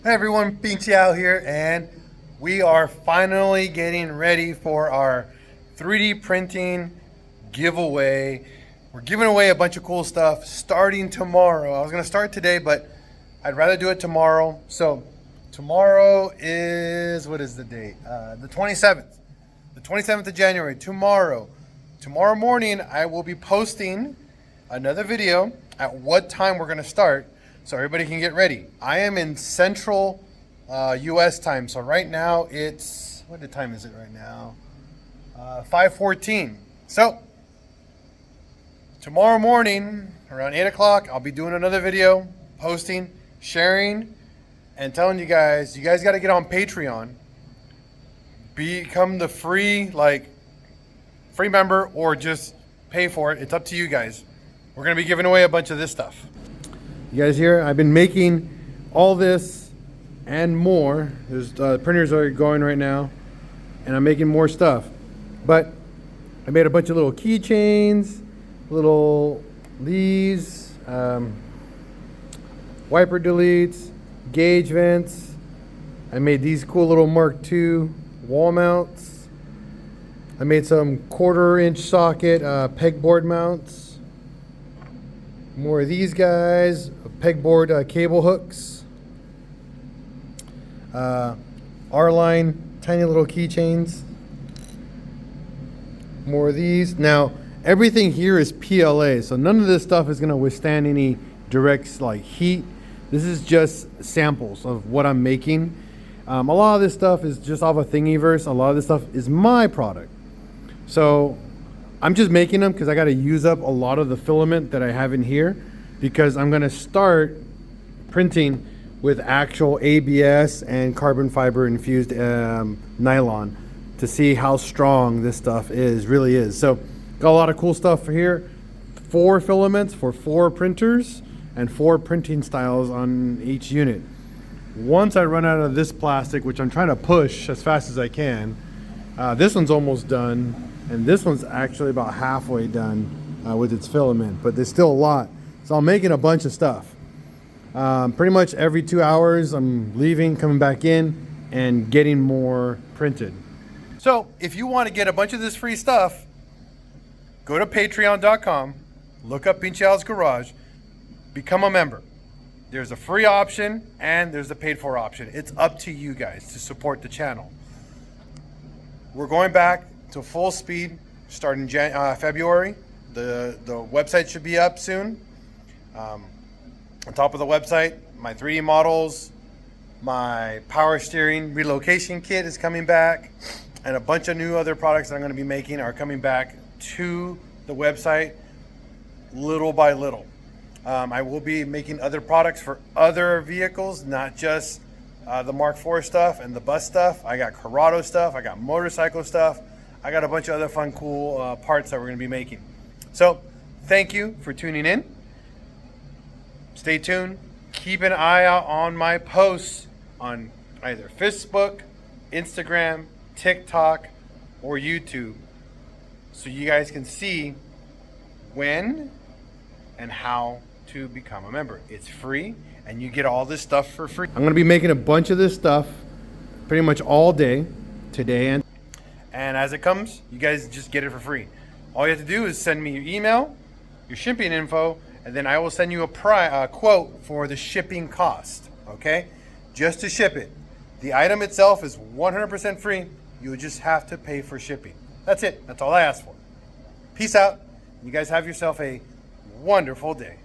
Hey everyone, Pinchiao here, and we are finally getting ready for our 3D printing giveaway. We're giving away a bunch of cool stuff starting tomorrow. I was going to start today, but I'd rather do it tomorrow. So tomorrow is, what is the date? The 27th. The 27th of January, tomorrow. Tomorrow morning, I will be posting another video at what time we're going to start, so everybody can get ready. I am in Central U.S. time, so right now it's, what the time is it right now? 5:14. So tomorrow morning around 8 o'clock, I'll be doing another video, posting, sharing, and telling you guys got to get on Patreon, become the free member, or just pay for it. It's up to you guys. We're going to be giving away a bunch of this stuff. You guys hear? I've been making all this and more. There's printers are going right now, and I'm making more stuff. But I made a bunch of little keychains, these wiper deletes, gauge vents. I made these cool little Mark II wall mounts. I made some 1/4-inch socket pegboard mounts. More of these guys, pegboard cable hooks, R-line tiny little keychains. More of these. Now everything here is PLA, so none of this stuff is going to withstand any direct heat. This is just samples of what I'm making. A lot of this stuff is just off of Thingiverse. A lot of this stuff is my product. So I'm just making them because I got to use up a lot of the filament that I have in here, because I'm going to start printing with actual ABS and carbon fiber infused nylon to see how strong this stuff really is. So got a lot of cool stuff for here. 4 filaments for 4 printers and 4 printing styles on each unit. Once I run out of this plastic, which I'm trying to push as fast as I can, this one's almost done. And this one's actually about halfway done with its filament, but there's still a lot. So I'm making a bunch of stuff. Pretty much every 2 hours, I'm leaving, coming back in, and getting more printed. So if you want to get a bunch of this free stuff, go to patreon.com, look up Pinchiao's Garage, become a member. There's a free option and there's a paid for option. It's up to you guys to support the channel. We're going back to full speed starting February. The website should be up soon. On top of the website, my 3D models, my power steering relocation kit is coming back, and a bunch of new other products that I'm going to be making are coming back to the website little by little. I will be making other products for other vehicles, not just the Mark IV stuff and the bus stuff. I got Corrado stuff, I got motorcycle stuff, I got a bunch of other fun, cool parts that we're going to be making. So thank you for tuning in. Stay tuned. Keep an eye out on my posts on either Facebook, Instagram, TikTok, or YouTube, so you guys can see when and how to become a member. It's free, and you get all this stuff for free. I'm going to be making a bunch of this stuff pretty much all day today, and as it comes, you guys just get it for free. All you have to do is send me your email, your shipping info, and then I will send you a quote for the shipping cost, okay? Just to ship it. The item itself is 100% free. You would just have to pay for shipping. That's it. That's all I ask for. Peace out. You guys have yourself a wonderful day.